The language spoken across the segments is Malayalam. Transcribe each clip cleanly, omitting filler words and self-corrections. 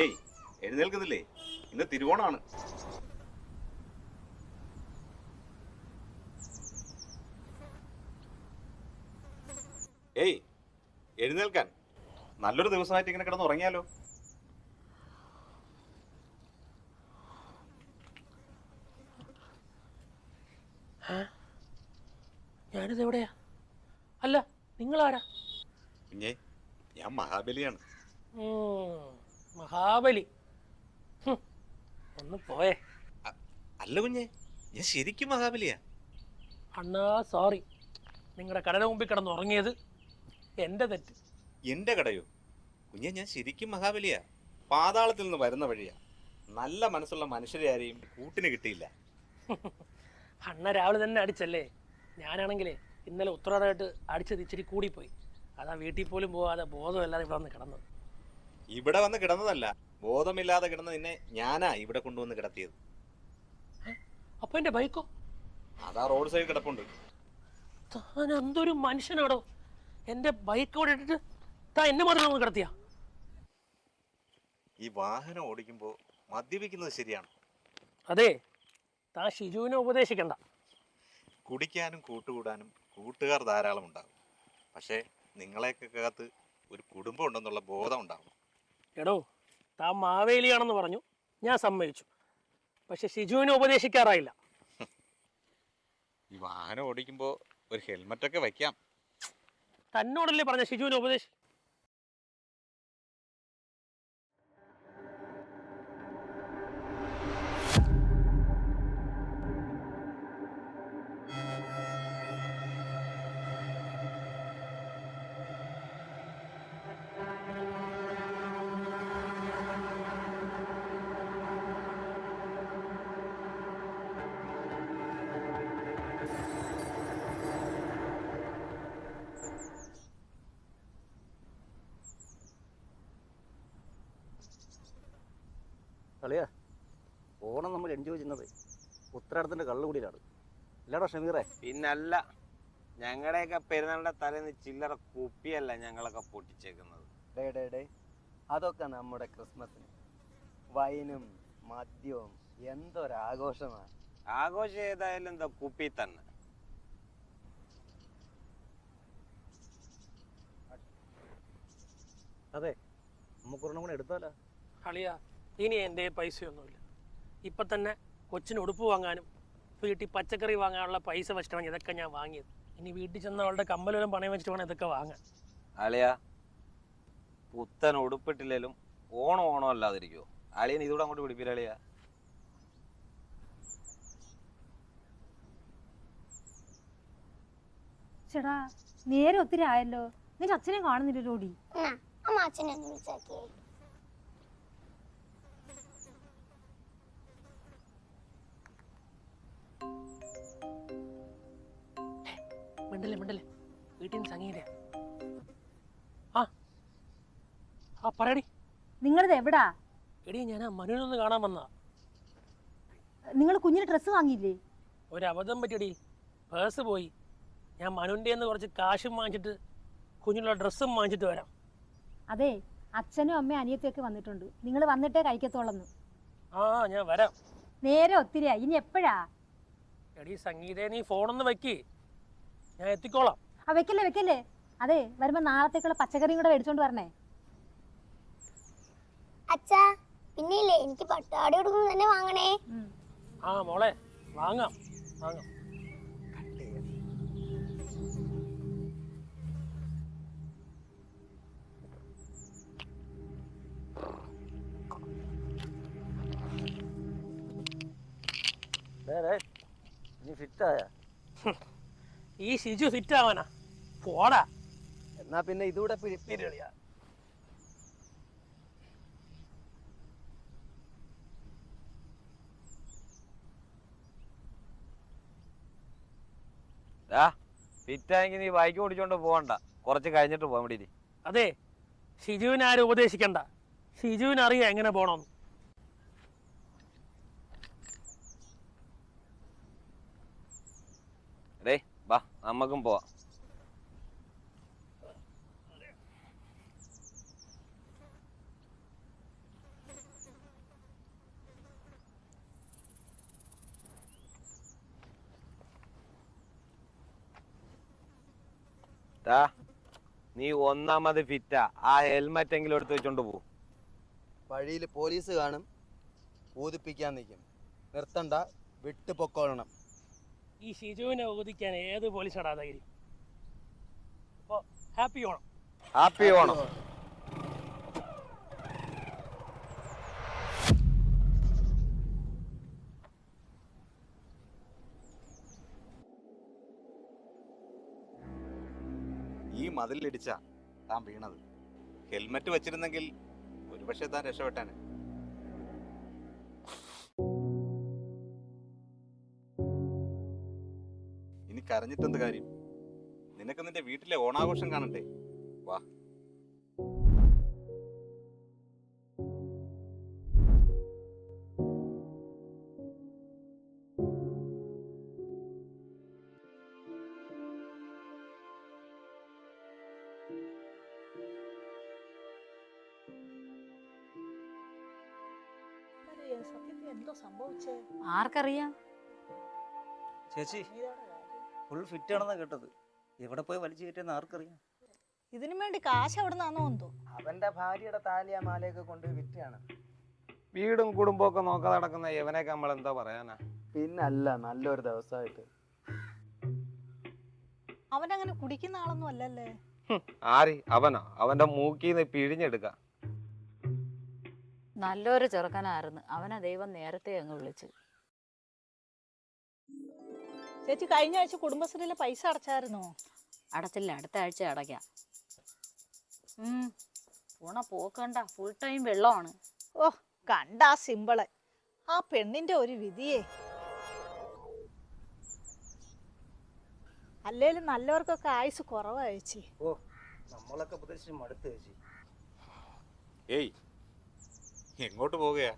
ഏയ് എഴുന്നേൽക്കുന്നില്ലേ? ഇന്ന് തിരുവോണമാണ്. ഏയ് എഴുന്നേൽക്കാൻ. നല്ലൊരു ദിവസമായിട്ട് ഇങ്ങനെ കിടന്ന് ഉറങ്ങിയാലോ? ഞാനിത് എവിടെയാ? അല്ല, നിങ്ങളാരാ? കുഞ്ഞേ, ഞാൻ മഹാബലിയാണ്. മഹാബലി. ഒന്ന് പോയേ. അല്ല കുഞ്ഞേ, ഞാൻ ശരിക്കും മഹാബലിയാ. അണ്ണാ സോറി, നിങ്ങളുടെ കടയുടെ മുമ്പിൽ കിടന്ന് ഉറങ്ങിയത് എൻ്റെ തെറ്റ്. എന്റെ കടയോ? കുഞ്ഞെ, ഞാൻ ശരിക്കും മഹാബലിയാ. പാതാളത്തിൽ നിന്ന് വരുന്ന വഴിയാ. നല്ല മനസ്സുള്ള മനുഷ്യരെ ആരെയും കൂട്ടിന് കിട്ടിയില്ല. അണ്ണ രാവിലെ തന്നെ അടിച്ചല്ലേ. ഞാനാണെങ്കിലേ ഇന്നലെ ഉത്തരവാദമായിട്ട് അടിച്ചത് ഇച്ചിരി കൂടിപ്പോയി. അതാ വീട്ടിൽ പോലും പോകാതെ ബോധമില്ലാതെ ഇവിടെ വന്ന് കിടന്നത്. ഇവിടെ വന്ന് കിടന്നതല്ല, ബോധമില്ലാതെ കിടന്ന നിന്നെ ഞാനാ ഇവിടെ കൊണ്ടുവന്ന് കിടത്തിയത്. അപ്പൊ എൻ്റെ ബൈക്കോ? അതാ റോഡ് സൈഡ് കിടപ്പുണ്ട്. താൻ എന്തൊരു മനുഷ്യനാടോ! എൻ്റെ ബൈക്കോടെ ഇട്ടിട്ട് താൻ എന്നെ മാത്രം ഒന്ന് കിടത്തിയ? ഈ വാഹനം ഓടിക്കുമ്പോൾ മദ്യപിക്കുന്നത് ശരിയാണ്? അതെ, താൻ ഷിജുവിനെ ഉപദേശിക്കണ്ട. കുടിക്കാനും കൂട്ടുകൂടാനും കൂട്ടുകാർ ധാരാളം ഉണ്ടാകും. പക്ഷേ നിങ്ങളെയൊക്കെ അകത്ത് ഒരു കുടുംബം ഉണ്ടെന്നുള്ള ബോധം ഉണ്ടാകും. എടോ, താൻ മാവേലിയാണെന്ന് പറഞ്ഞു, ഞാൻ സമ്മതിച്ചു. പക്ഷെ ഷിജുവിനെ ഉപദേശിക്കാറായില്ല. ഈ വാഹനം ഓടിക്കുമ്പോൾ ഒരു ഹെൽമറ്റൊക്കെ വയ്ക്കാം. തന്നോടല്ലേ പറഞ്ഞ ഷിജുവിനെ ഉപദേശി. കളിയാ, ഓണം നമ്മൾ എൻജോയ് ചെയ്യുന്നത് ഉത്തരാടത്തിൻ്റെ കള്ളുകൂടിയിലാണ്. ഇല്ലാടോ ഷമീറേ? പിന്നല്ല, ഞങ്ങളുടെയൊക്കെ പെരുന്നാളിന്റെ തലേന്ന് ചില്ലറ കുപ്പിയല്ല ഞങ്ങളൊക്കെ പൊട്ടിച്ചേക്കുന്നത്. ഡേ അതൊക്കെ നമ്മുടെ ക്രിസ്മസിന് വൈനും മദ്യവും എന്തൊരാഘോഷമാണ്. ആഘോഷം ഏതായാലും എന്താ കുപ്പി തന്നെ. അതെ, നമുക്കൊരെണ്ണം കൂടെ എടുത്താലോ? അളിയാ, ഇനി എൻ്റെ പൈസയൊന്നുമില്ല. ഇപ്പം തന്നെ കൊച്ചിന് ഉടുപ്പ് വാങ്ങാനും വീട്ടിൽ പച്ചക്കറി വാങ്ങാനുള്ള പൈസ വെച്ചിട്ടാണ് ഇതൊക്കെ ഞാൻ വാങ്ങിയത്. ഇനി വീട്ടിൽ ചെന്ന അവളുടെ കമ്പലും പണയം വെച്ചിട്ട് വേണം ഇതൊക്കെ വാങ്ങാൻ. അളിയാ, പുത്തൻ ഉടുപ്പിട്ടില്ലേലും ഓണം അല്ലാതിരിക്കുമോ? അളിയൻ ഇതൂടെ അങ്ങോട്ട് പിടിപ്പില്ല അളിയാ. ചേടാ, നേരെ ഒത്തിരി ആയല്ലോ. നിന്റെ അച്ഛനെ കാണുന്നില്ലല്ലോ. അച്ഛനെ ഒന്ന് വിളിച്ചാക്കിയേ. മിണ്ടല്ലേ, വീട്ടിൽ നിന്ന് സംഗീത. ആ പറയടി. നിങ്ങളിത് എവിടാ? എടി, ഞാൻ ആ മനുവിനൊന്ന് കാണാൻ വന്നതാ. നിങ്ങൾ കുഞ്ഞിന് ഡ്രസ്സ് വാങ്ങിയില്ലേ? ഒരു അബദ്ധം പറ്റിയടി, പേഴ്സ് പോയി. ഞാൻ മനുവിൻ്റെ നിന്ന് കുറച്ച് കാശും വാങ്ങിച്ചിട്ട് കുഞ്ഞിനുള്ള ഡ്രസ്സും വാങ്ങിച്ചിട്ട് വരാം. അതെ, അച്ഛനും അമ്മയും അനിയത്തിയൊക്കെ വന്നിട്ടുണ്ട്. നിങ്ങൾ വന്നിട്ടേ കഴിക്കത്തോളന്ന്. ആ, ഞാൻ വരാം. നേരെ ഒത്തിരി ആയി. ഇനി എപ്പോഴാ? എടി സംഗീതേ, നീ ഫോണൊന്ന് വെക്ക്, ഞാൻ എത്തിക്കോളാം. വെക്കല്ലേ. അതെ, വരുമ്പോ നാളത്തേക്കുള്ള പച്ചക്കറിയും കൂടെ മേടിച്ചോണ്ട് വരണേ. അച്ഛാ, പിന്നെയില്ലേ, എനിക്ക് പട്ടാടി കൊടുക്കുന്നത് തന്നെ വാങ്ങണേ. ആ മോളെ, വാങ്ങാം. നീ ഫിറ്റായ? ഈ ഷിജു ഫിറ്റ് ആവാനാ? പോടാ. എന്നാ പിന്നെ ഇതൂടെ പിരികളിയാ. ഫിറ്റായെങ്കിൽ നീ ബൈക്ക് ഓടിച്ചോണ്ട് പോകണ്ട, കുറച്ച് കഴിഞ്ഞിട്ട് പോകാൻ വേണ്ടി. അതെ, ഷിജുവിനെ ആരും ഉപദേശിക്കണ്ട. ഷിജുവിനറിയാം എങ്ങനെ പോണം. വാ, നമുക്കും പോവാം. ടാ, നീ ഒന്നാമത് ഫിറ്റാ. ആ ഹെൽമെറ്റ് എങ്കിലും എടുത്ത് വെച്ചോണ്ട് പോ. വഴിയിൽ പോലീസ് കാണും, ഊതിപ്പിക്കാൻ നിൽക്കും. നിർത്തണ്ട, വിട്ടു പൊക്കോളണം. ഈ ഷിജുവിനെ ഊതിക്കാൻ ഏത് പോലീസാടാ ധൈര്യം? അപ്പോൾ ഹാപ്പി ഓണം. ഹാപ്പി ഓണം. ഈ മതിലിടിച്ചാ താൻ വീണത്. ഹെൽമെറ്റ് വെച്ചിരുന്നെങ്കിൽ ഒരുപക്ഷെ താൻ രക്ഷപ്പെട്ടാന്. ഇനി കരഞ്ഞിട്ടെന്ത് കാര്യം? നിനക്ക് നിന്റെ വീട്ടിലെ ഓണാഘോഷം കാണണ്ടേ? വാ. സത്യത്തിൽ എന്തോ സംഭവിച്ചേ? ആർക്കറിയാം? ചേച്ചി ഫുൾ ഫിറ്റ് ആണെന്നാ കേട്ടത്. എവിടെ പോയി വലിച്ചു കയറ്റിയെന്ന് ആർക്കറിയാം? ഇതിനു വേണ്ടി കാശ് എവിടെ നിന്നാണോ എന്തോ. അവന്റെ ഭാര്യയുടെ താലിയ മാലയൊക്കെ കൊണ്ട് വിറ്റാണ്. വീടും കുടുംബമൊക്കെ നോക്കാതെ നടക്കുന്ന ഇവനൊക്കെ നമ്മൾ എന്താ പറയാനാ? പിന്നല്ല, നല്ലൊരു ദിവസമായിട്ട്. അവനങ്ങനെ കുടിക്കുന്ന ആളൊന്നും അല്ലല്ലേ. ആര്? അവനോ? അവന്റെ മൂക്കിന്ന് പിഴിഞ്ഞെടുക്ക. നല്ലൊരു ചെറുക്കനായിരുന്നു. അവനെ ദൈവം നേരത്തെ അങ്ങ് വിളിച്ചു. ചേച്ചി കഴിഞ്ഞ ആഴ്ച കുടുംബശ്രീയിലെ പൈസ അടച്ചായിരുന്നോ? അടച്ചില്ല, അടുത്ത ആഴ്ച അടയ്ക്കാം. പോണ പോക്കണ്ട, ഫുൾ ടൈം വെള്ളമാണ്. ഓ, കണ്ടാ സിമ്പിള്. ആ പെണ്ണിന്റെ ഒരു വിധിയേ. അല്ലേലും നല്ലവർക്കൊക്കെ ആയുസ് കുറവാ ചേച്ചി. ഓ, നമ്മളൊക്കെ പ്രതീക്ഷിച്ച് മടുത്ത് ചേച്ചി. ഏയ്, എങ്ങോട്ട് പോകുകയാ?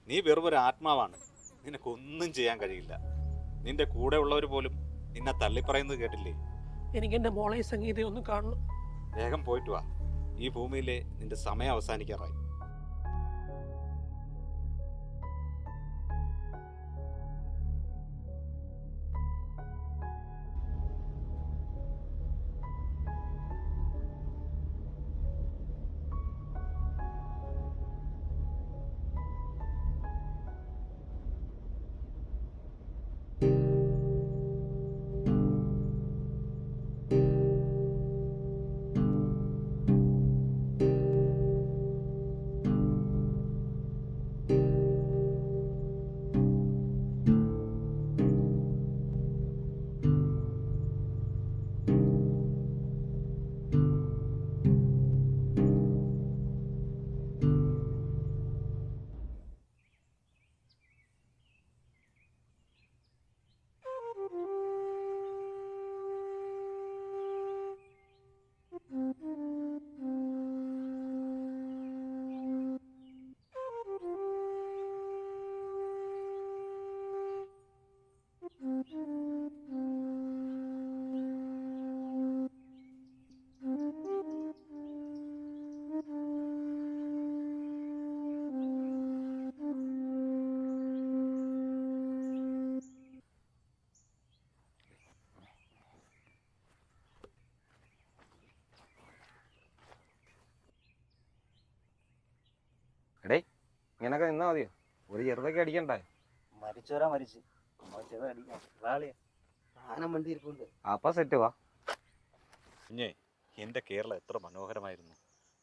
നീ വെറും ഒരു ആത്മാവാണ്. നിനക്കൊന്നും ചെയ്യാൻ കഴിയില്ല. നിന്റെ കൂടെ ഉള്ളവർ പോലും നിന്നെ തള്ളിപ്പറയുന്നത് കേട്ടില്ലേ? എനിക്ക് എൻ്റെ മോളെ സംഗീതം ഒന്ന് കാണണം. വേഗം പോയിട്ട് വാ. ഈ ഭൂമിയിലെ നിന്റെ സമയം അവസാനിക്കാറായി. എടേ, ഇങ്ങനൊക്കെ നിന്നാ മതിയോ? ഒരു ചെറുതൊക്കെ അടിക്കണ്ടേ? മരിച്ചോരാ മരിച്ച്. നമ്മൾ ചെറുത് അടിക്കാം. റാളിയാ സാധനം വണ്ടി ഇരിപ്പുണ്ട്. അപ്പൊ സെറ്റ് വാ. കുഞ്ഞേ, എൻ്റെ കേരളം എത്ര മനോഹരമായിരുന്നു.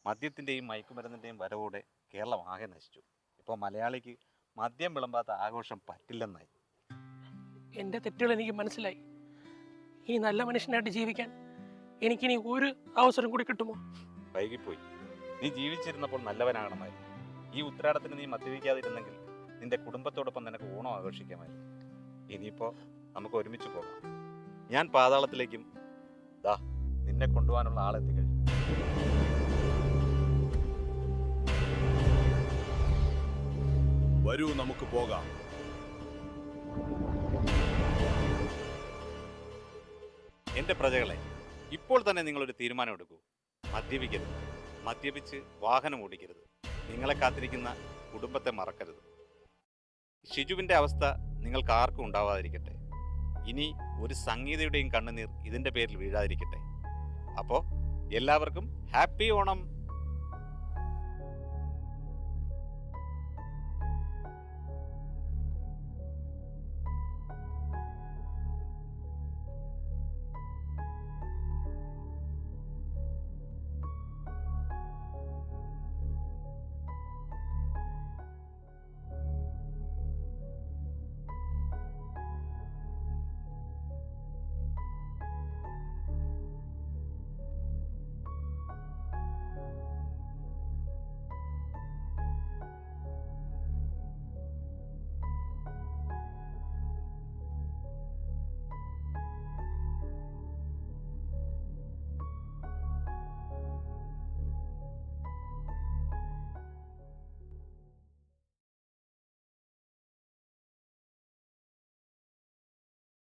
മദ്യത്തിൻ്റെയും മയക്കുമരുന്നിൻ്റെയും വരവോടെ കേരളം ആകെ നശിച്ചു. ഇപ്പോൾ മലയാളിക്ക് മദ്യം വിളമ്പാത്ത ആഘോഷം പറ്റില്ലെന്നായി. എൻ്റെ തെറ്റുകൾ എനിക്ക് മനസ്സിലായി. ഈ നല്ല മനുഷ്യനായിട്ട് ജീവിക്കാൻ എനിക്കിനി ഒരു അവസരം കൂടി കിട്ടുമോ? വൈകിപ്പോയി. നീ ജീവിച്ചിരുന്നപ്പോൾ നല്ലവനാകണമായിരുന്നു. ഈ ഉത്രാടത്തിന് നീ മദ്യപിക്കാതിരുന്നെങ്കിൽ നിന്റെ കുടുംബത്തോടൊപ്പം നിനക്ക് ഓണം ആഘോഷിക്കാമായിരുന്നു. ഇനിയിപ്പോൾ നമുക്ക് ഒരുമിച്ച് പോകാം. ഞാൻ പാതാളത്തിലേക്കും ദാ നിന്നെ കൊണ്ടുപോകാനുള്ള ആളെത്തിക്കഴിഞ്ഞു. വരൂ, നമുക്ക് പോകാം. എൻ്റെ പ്രജകളെ, ഇപ്പോൾ തന്നെ നിങ്ങളൊരു തീരുമാനം എടുക്കൂ. മദ്യപിക്കരുത്. മദ്യപിച്ച് വാഹനം ഓടിക്കരുത്. നിങ്ങളെ കാത്തിരിക്കുന്ന കുടുംബത്തെ മറക്കരുത്. ഷിജുവിൻ്റെ അവസ്ഥ നിങ്ങൾക്ക് ആർക്കും ഉണ്ടാവാതിരിക്കട്ടെ. ഇനി ഒരു സംഗീതയുടെയും കണ്ണുനീർ ഇതിൻ്റെ പേരിൽ വീഴാതിരിക്കട്ടെ. അപ്പോൾ എല്ലാവർക്കും ഹാപ്പി ഓണം.